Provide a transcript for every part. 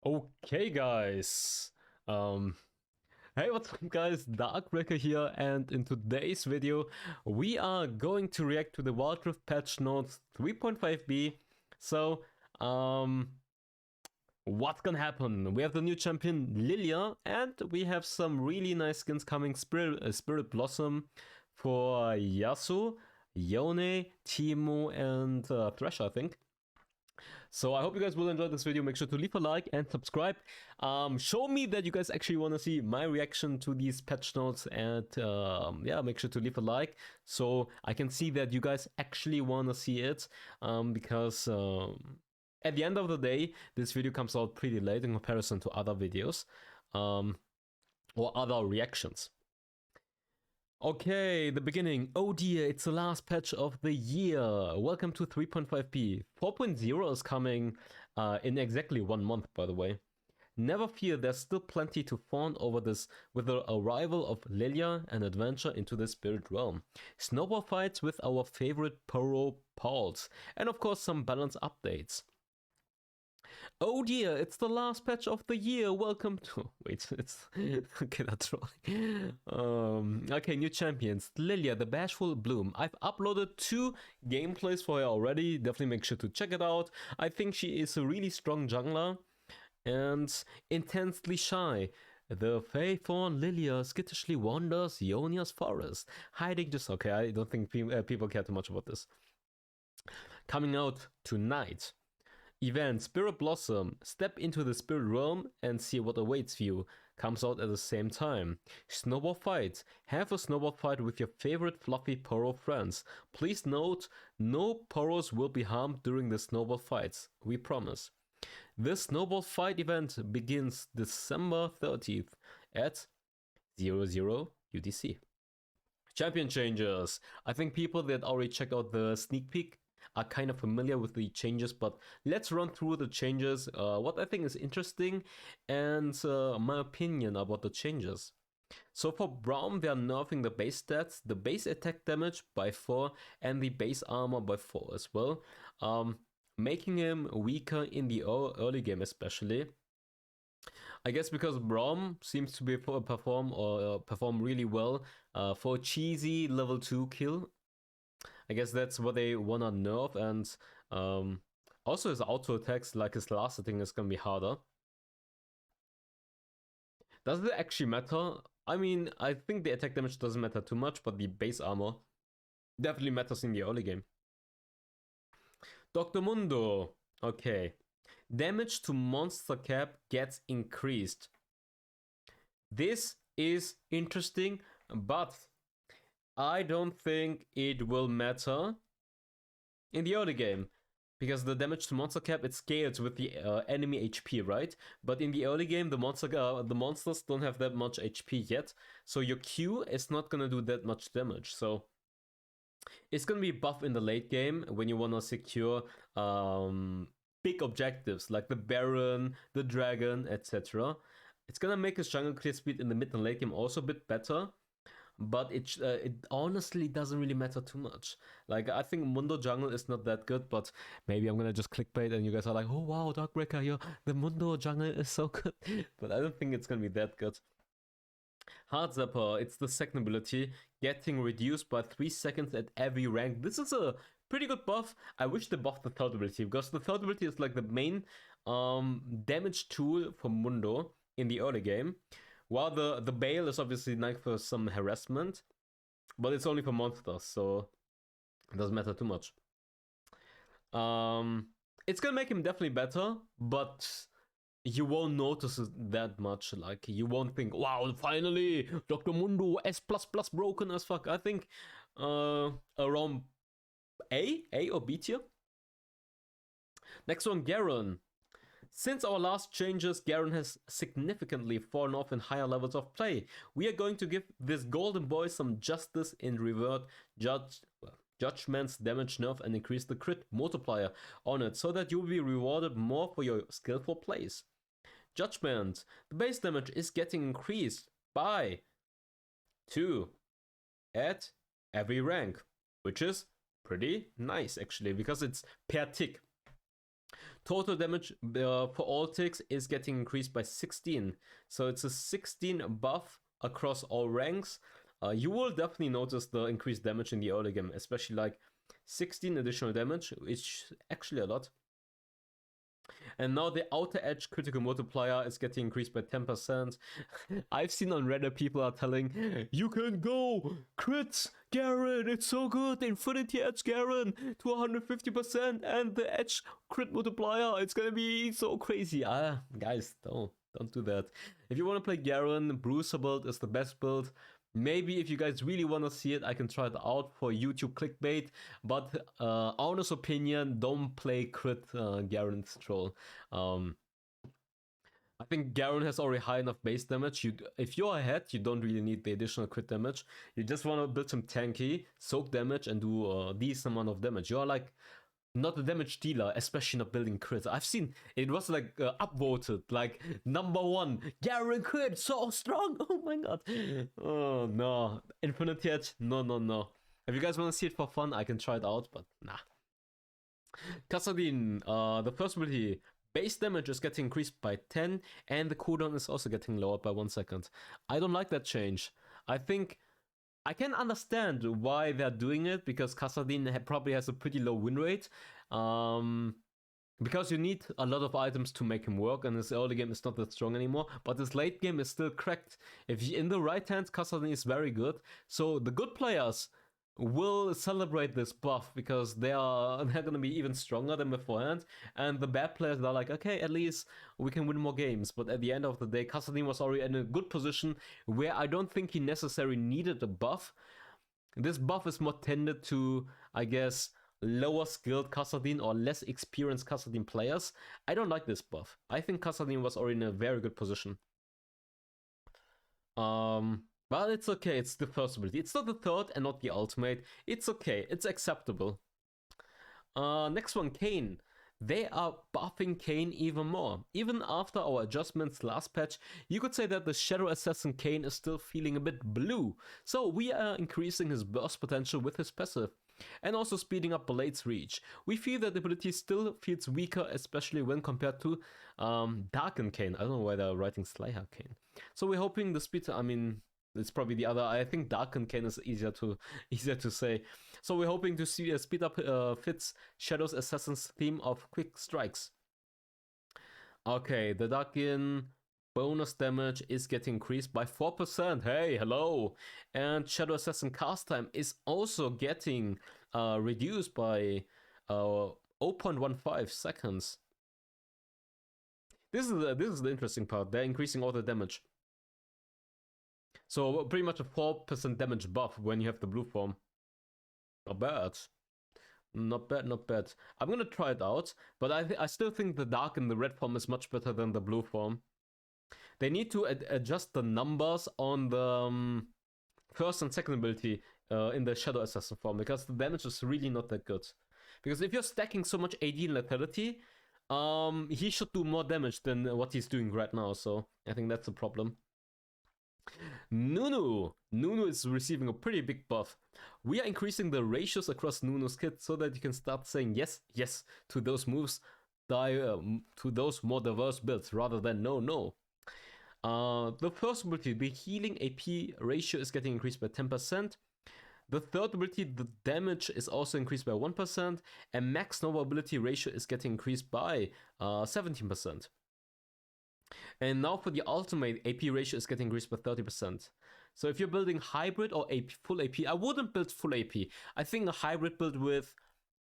Okay, guys. Um, hey, what's up, guys? Darkbreaker here, and in today's video, we are going to react to the wildrift patch notes 3.5b. So, um, what's gonna happen? We have the new champion Lillia, and we have some really nice skins coming. Spirit Blossom for Yasuo, Yone, Teemo, and Thresh, I think. So I hope you guys will enjoy this video. Make sure to leave a like and subscribe. Show me that you guys actually want to see my reaction to these patch notes, and yeah, make sure to leave a like so I can see that you guys actually want to see it, because at the end of the day, this video comes out pretty late in comparison to other videos or other reactions. Okay, the beginning. Oh dear, it's the last patch of the year. Welcome to 3.5p. 4.0 is coming in exactly 1 month, by the way. Never fear, there's still plenty to fawn over this with the arrival of Lillia and adventure into the spirit realm. Snowball fights with our favorite Poro Pals, and of course some balance updates. Oh dear, it's the last patch of the year. Welcome to... Wait, it's... okay, that's wrong. Okay, new champions. Lillia, the Bashful Bloom. I've uploaded 2 gameplays for her already. Definitely make sure to check it out. I think she is a really strong jungler and intensely shy. The Faithorn Lillia skittishly wanders Ionia's forest, hiding just... Okay, I don't think people care too much about this. Coming out tonight. Event Spirit Blossom. Step into the spirit realm and see what awaits you. Comes out at the same time. Snowball fight. Have a snowball fight with your favorite fluffy Poro friends. Please note, no Poros will be harmed during the snowball fights. We promise. This snowball fight event begins December 30th at 00 UTC. Champion changes. I think people that already checked out the sneak peek are kind of familiar with the changes, but let's run through the changes, what I think is interesting, and my opinion about the changes. So for Braum, they are nerfing the base stats, the base attack damage by 4, and the base armor by 4 as well, making him weaker in the early game especially. I guess because Braum seems to be perform really well for a cheesy level 2 kill. I guess that's what they wanna nerf, and also his auto attacks, like his last thing, is gonna be harder. Does it actually matter? I mean, I think the attack damage doesn't matter too much, but the base armor definitely matters in the early game. Dr. Mundo. Okay. Damage to monster cap gets increased. This is interesting, but I don't think it will matter in the early game, because the damage to monster cap, it scales with the enemy HP, right? But in the early game, the monsters don't have that much HP yet, so your Q is not gonna do that much damage. So it's gonna be buff in the late game when you wanna secure big objectives like the Baron, the Dragon, etc. It's gonna make his jungle clear speed in the mid and late game also a bit better. But it honestly doesn't really matter too much. Like, I think Mundo jungle is not that good, but maybe I'm gonna just clickbait and you guys are like, oh wow, Darkbreaker here, the Mundo jungle is so good. But I don't think it's gonna be that good. Hard Zapper, it's the second ability, getting reduced by 3 seconds at every rank. This is a pretty good buff. I wish they buffed the third ability, because the third ability is like the main damage tool for Mundo in the early game. While the Bale is obviously nice for some harassment, but it's only for monsters, so it doesn't matter too much. It's gonna make him definitely better, but you won't notice it that much. Like, you won't think, wow, finally, Dr. Mundo S++ broken as fuck. I think around A or B tier. Next one, Garen. Since our last changes, Garen has significantly fallen off in higher levels of play. We are going to give this golden boy some justice and revert Judgment's damage nerf and increase the crit multiplier on it, so that you will be rewarded more for your skillful plays. Judgment. The base damage is getting increased by 2 at every rank, which is pretty nice actually, because it's per tick. Total damage for all ticks is getting increased by 16. So it's a 16 buff across all ranks. You will definitely notice the increased damage in the early game, especially like 16 additional damage, which is actually a lot. And now the outer edge critical multiplier is getting increased by 10%. I've seen on Reddit people are telling, you can go crits, Garen, it's so good, Infinity Edge Garen to 150%, and the edge crit multiplier, it's gonna be so crazy. Guys, don't do that. If you want to play Garen, Bruiser build is the best build. Maybe if you guys really want to see it, I can try it out for YouTube clickbait. But honest opinion, don't play crit Garen's troll. I think Garen has already high enough base damage. If you're ahead, you don't really need the additional crit damage. You just want to build some tanky, soak damage, and do a decent amount of damage. You're like not a damage dealer, especially not building crits. I've seen it was like upvoted, like #1. Garen crit, so strong. Oh my god. Oh no. Infinity Edge, no. If you guys want to see it for fun, I can try it out, but nah. Kassadin, the first ability, base damage is getting increased by 10, and the cooldown is also getting lowered by 1 second. I don't like that change. I think I can understand why they're doing it, because Kassadin probably has a pretty low win rate. Because you need a lot of items to make him work, and his early game is not that strong anymore, but his late game is still cracked. If you, in the right hands, Kassadin is very good. So the good players will celebrate this buff because they're gonna be even stronger than beforehand, and the bad players are like, okay, at least we can win more games. But at the end of the day, Kassadin was already in a good position where I don't think he necessarily needed a buff. This buff is more tended to, I guess, lower skilled Kassadin or less experienced Kassadin players. I don't like this buff. I think Kassadin was already in a very good position. But it's okay, it's the first ability. It's not the third and not the ultimate. It's okay, it's acceptable. Next one, Kayn. They are buffing Kayn even more. Even after our adjustments last patch, you could say that the Shadow Assassin Kayn is still feeling a bit blue. So we are increasing his burst potential with his passive, and also speeding up Blade's reach. We feel that the ability still feels weaker, especially when compared to Darken Kayn. I don't know why they're writing Slayer Kayn. So we're hoping the speed, I mean, it's probably the other. I think Darken Kayn is easier to say. So we're hoping to see a speed up fits Shadow's Assassin's theme of quick strikes. Okay, the Darken bonus damage is getting increased by 4%. Hey, hello! And Shadow Assassin cast time is also getting reduced by 0.15 seconds. This is the interesting part. They're increasing all the damage. So pretty much a 4% damage buff when you have the blue form. Not bad. Not bad. I'm gonna try it out, but I still think the dark and the red form is much better than the blue form. They need to adjust the numbers on the first and second ability in the Shadow Assassin form, because the damage is really not that good. Because if you're stacking so much AD and lethality, he should do more damage than what he's doing right now, so I think that's a problem. Nunu is receiving a pretty big buff. We are increasing the ratios across Nunu's kit so that you can start saying yes to those moves, to those more diverse builds rather than no. The first ability, the healing AP ratio, is getting increased by 10%. The third ability, the damage, is also increased by 1%, and max Nova ability ratio is getting increased by 17%. And now for the ultimate, AP ratio is getting increased by 30%. So if you're building hybrid or AP, full AP, I wouldn't build full AP. I think a hybrid build with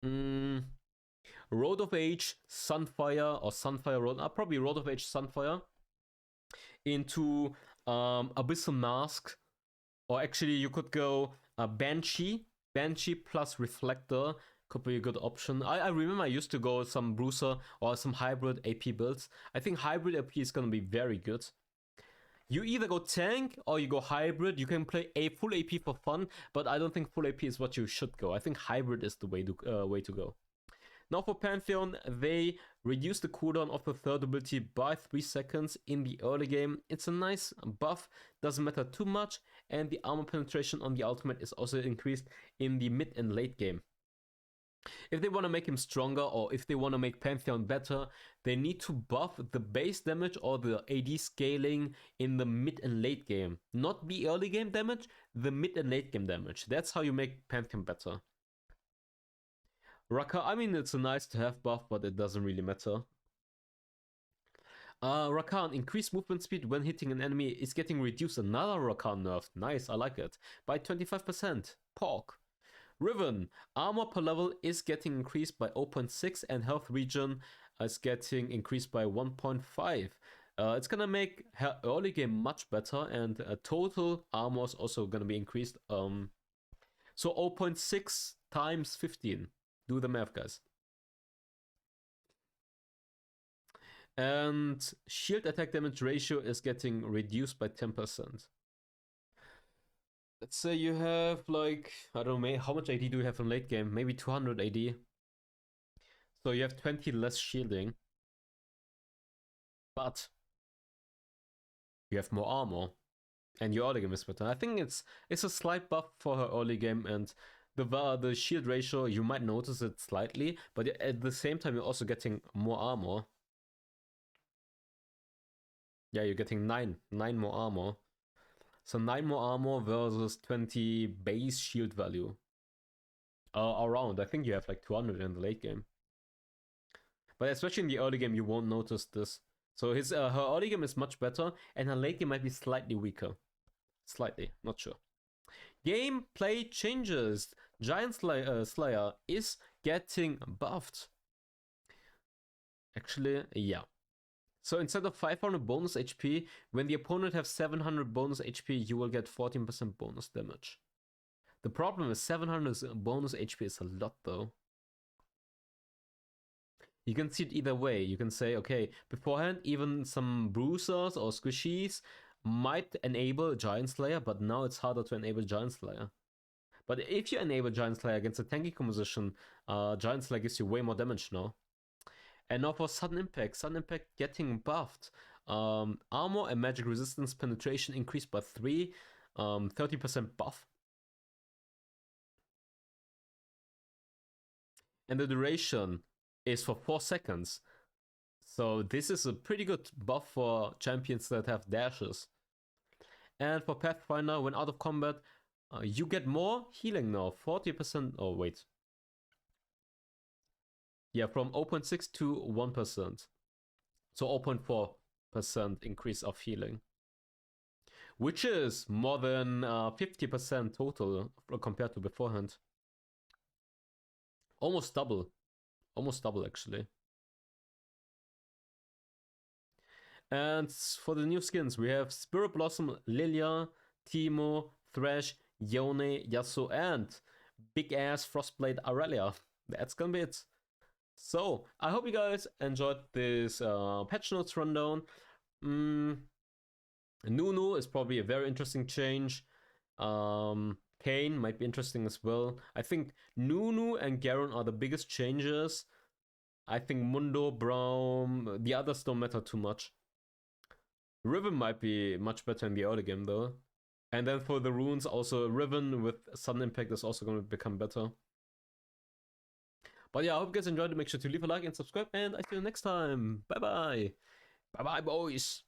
Road of Age, Sunfire, or Sunfire Road, probably Road of Age, Sunfire, into Abyssal Mask, or actually you could go Banshee plus Reflector, could be a good option. I remember I used to go some Bruiser or some hybrid AP builds. I think hybrid AP is going to be very good. You either go tank or you go hybrid. You can play a full AP for fun, but I don't think full AP is what you should go. I think hybrid is the way to go. Now for Pantheon, they reduce the cooldown of the third ability by 3 seconds in the early game. It's a nice buff, doesn't matter too much, and the armor penetration on the ultimate is also increased in the mid and late game. If they want to make him stronger, or if they want to make Pantheon better, they need to buff the base damage or the AD scaling in the mid and late game. Not the early game damage, the mid and late game damage. That's how you make Pantheon better. Raka, I mean, it's a nice to have buff, but it doesn't really matter. Rakan, increased movement speed when hitting an enemy is getting reduced. Another Rakan nerf. Nice, I like it. By 25%. Pork. Riven, armor per level is getting increased by 0.6 and health regen is getting increased by 1.5. It's gonna make early game much better, and total armor is also gonna be increased. So 0.6 times 15. Do the math, guys. And shield attack damage ratio is getting reduced by 10%. Let's say you have, like, I don't know, how much AD do you have in late game? Maybe 200 AD. So you have 20 less shielding. But you have more armor. And your early game is better. I think it's a slight buff for her early game, and the shield ratio, you might notice it slightly, but at the same time you're also getting more armor. Yeah, you're getting 9 more armor. So 9 more armor versus 20 base shield value. Around, I think you have like 200 in the late game. But especially in the early game, you won't notice this. So her early game is much better, and her late game might be slightly weaker. Slightly, not sure. Gameplay changes. Giant Slayer is getting buffed. Actually, yeah. So instead of 500 bonus HP, when the opponent has 700 bonus HP, you will get 14% bonus damage. The problem is 700 bonus HP is a lot though. You can see it either way. You can say, okay, beforehand, even some bruisers or squishies might enable Giant Slayer, but now it's harder to enable Giant Slayer. But if you enable Giant Slayer against a tanky composition, Giant Slayer gives you way more damage now. And now for Sudden Impact getting buffed. Armor and magic resistance penetration increased by 3, 30% buff. And the duration is for 4 seconds. So this is a pretty good buff for champions that have dashes. And for Pathfinder, when out of combat, you get more healing now. 40%. Oh, wait. Yeah, from 0.6 to 1%. So 0.4% increase of healing. Which is more than 50% total compared to beforehand. Almost double. Almost double, actually. And for the new skins, we have Spirit Blossom, Lillia, Teemo, Thresh, Yone, Yasuo, and big-ass Frostblade Aurelia. That's gonna be it. So, I hope you guys enjoyed this patch notes rundown. Nunu is probably a very interesting change. Kayn might be interesting as well. I think Nunu and Garen are the biggest changes. I think Mundo, Braum, the others don't matter too much. Riven might be much better in the early game though. And then for the runes, also Riven with Sudden Impact is also going to become better. But yeah, I hope you guys enjoyed it. Make sure to leave a like and subscribe, and I see you next time. Bye bye. Bye bye, boys.